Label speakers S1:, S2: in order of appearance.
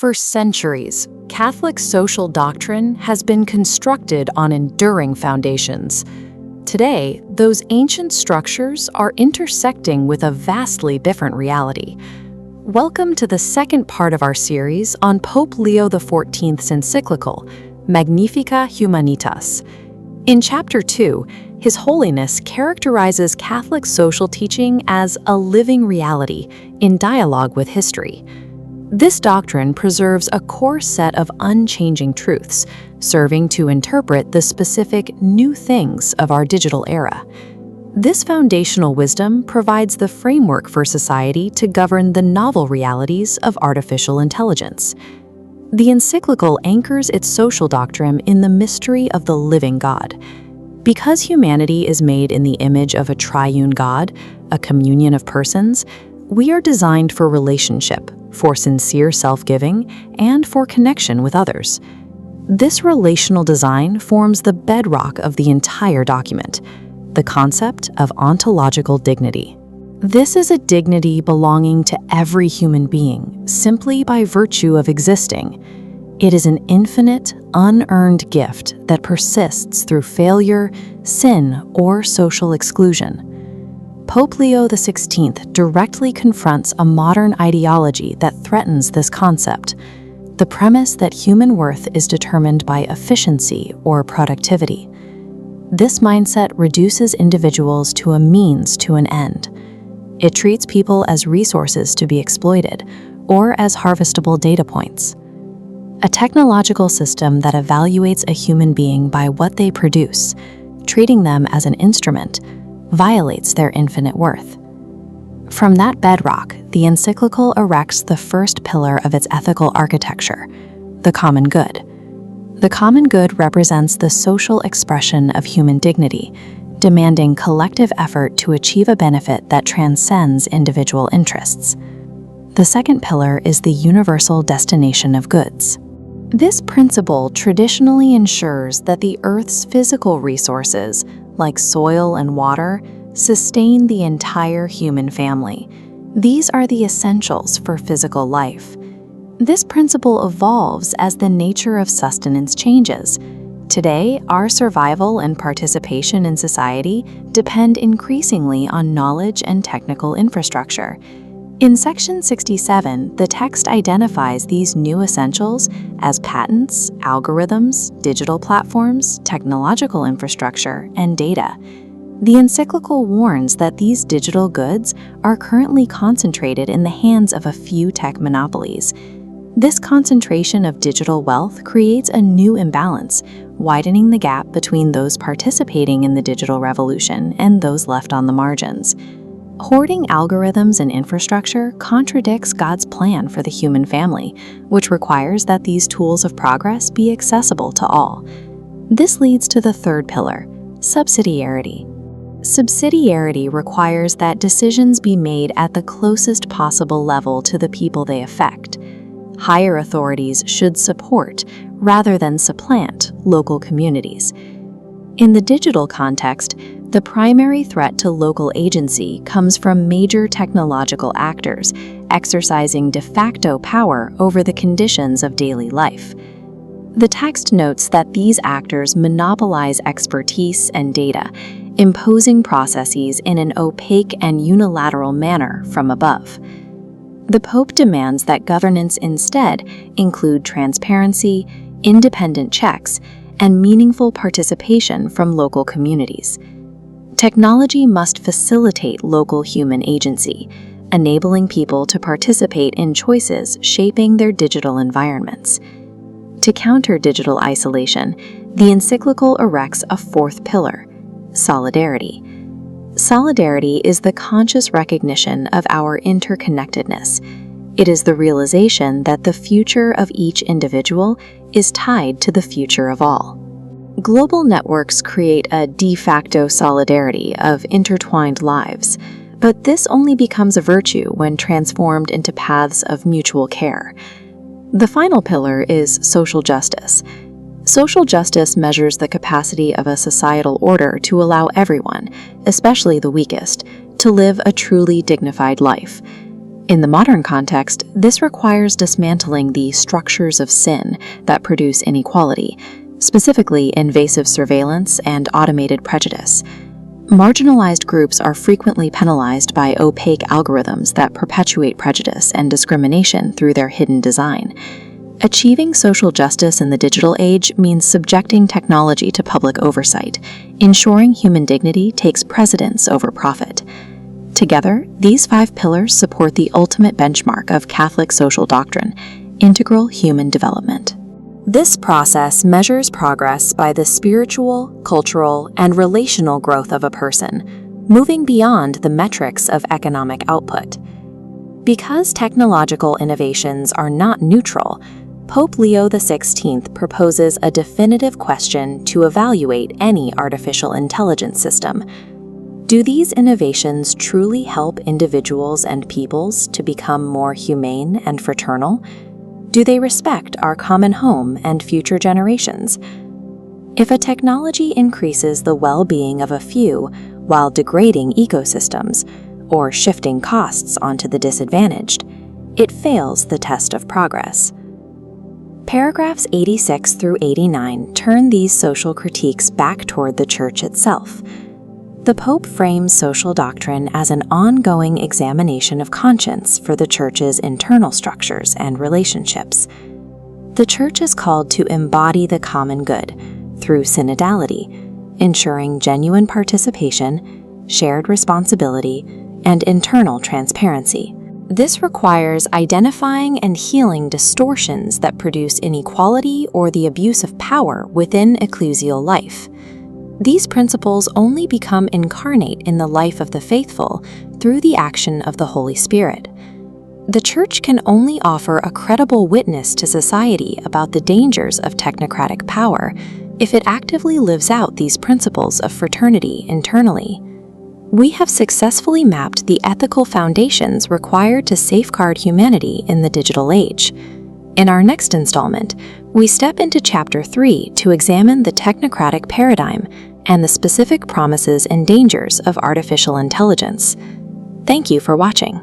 S1: For centuries, Catholic social doctrine has been constructed on enduring foundations. Today, those ancient structures are intersecting with a vastly different reality. Welcome to the second part of our series on Pope Leo XIV's encyclical, Magnifica Humanitas. In Chapter 2, His Holiness characterizes Catholic social teaching as a living reality in dialogue with history. This doctrine preserves a core set of unchanging truths, serving to interpret the specific new things of our digital era. This foundational wisdom provides the framework for society to govern the novel realities of artificial intelligence. The encyclical anchors its social doctrine in the mystery of the living God. Because humanity is made in the image of a triune God, a communion of persons, we are designed for relationship, for sincere self-giving, and for connection with others. This relational design forms the bedrock of the entire document, the concept of ontological dignity. This is a dignity belonging to every human being simply by virtue of existing. It is an infinite, unearned gift that persists through failure, sin, or social exclusion. Pope Leo XVI directly confronts a modern ideology that threatens this concept, the premise that human worth is determined by efficiency or productivity. This mindset reduces individuals to a means to an end. It treats people as resources to be exploited or as harvestable data points. A technological system that evaluates a human being by what they produce, treating them as an instrument, violates their infinite worth. From that bedrock, the encyclical erects the first pillar of its ethical architecture, the common good. The common good represents the social expression of human dignity, demanding collective effort to achieve a benefit that transcends individual interests. The second pillar is the universal destination of goods. This principle traditionally ensures that the Earth's physical resources, like soil and water, sustain the entire human family. These are the essentials for physical life. This principle evolves as the nature of sustenance changes. Today, our survival and participation in society depend increasingly on knowledge and technical infrastructure. In Section 67, the text identifies these new essentials as patents, algorithms, digital platforms, technological infrastructure, and data. The encyclical warns that these digital goods are currently concentrated in the hands of a few tech monopolies. This concentration of digital wealth creates a new imbalance, widening the gap between those participating in the digital revolution and those left on the margins. Hoarding algorithms and infrastructure contradicts God's plan for the human family, which requires that these tools of progress be accessible to all. This leads to the third pillar, subsidiarity. Subsidiarity requires that decisions be made at the closest possible level to the people they affect. Higher authorities should support, rather than supplant, local communities. In the digital context, the primary threat to local agency comes from major technological actors exercising de facto power over the conditions of daily life. The text notes that these actors monopolize expertise and data, imposing processes in an opaque and unilateral manner from above. The Pope demands that governance instead include transparency, independent checks, and meaningful participation from local communities. Technology must facilitate local human agency, enabling people to participate in choices shaping their digital environments. To counter digital isolation, the encyclical erects a fourth pillar, solidarity. Solidarity is the conscious recognition of our interconnectedness. It is the realization that the future of each individual is tied to the future of all. Global networks create a de facto solidarity of intertwined lives, but this only becomes a virtue when transformed into paths of mutual care. The final pillar is social justice. Social justice measures the capacity of a societal order to allow everyone, especially the weakest, to live a truly dignified life. In the modern context, this requires dismantling the structures of sin that produce inequality, specifically invasive surveillance and automated prejudice. Marginalized groups are frequently penalized by opaque algorithms that perpetuate prejudice and discrimination through their hidden design. Achieving social justice in the digital age means subjecting technology to public oversight, ensuring human dignity takes precedence over profit. Together, these 5 pillars support the ultimate benchmark of Catholic social doctrine: integral human development. This process measures progress by the spiritual, cultural, and relational growth of a person, moving beyond the metrics of economic output. Because technological innovations are not neutral, Pope Leo XVI proposes a definitive question to evaluate any artificial intelligence system. Do these innovations truly help individuals and peoples to become more humane and fraternal? Do they respect our common home and future generations? If a technology increases the well-being of a few while degrading ecosystems or shifting costs onto the disadvantaged, it fails the test of progress. Paragraphs 86 through 89 turn these social critiques back toward the Church itself. The Pope frames social doctrine as an ongoing examination of conscience for the Church's internal structures and relationships. The Church is called to embody the common good through synodality, ensuring genuine participation, shared responsibility, and internal transparency. This requires identifying and healing distortions that produce inequality or the abuse of power within ecclesial life. These principles only become incarnate in the life of the faithful through the action of the Holy Spirit. The Church can only offer a credible witness to society about the dangers of technocratic power if it actively lives out these principles of fraternity internally. We have successfully mapped the ethical foundations required to safeguard humanity in the digital age. In our next installment, we step into Chapter 3 to examine the technocratic paradigm and the specific promises and dangers of artificial intelligence. Thank you for watching.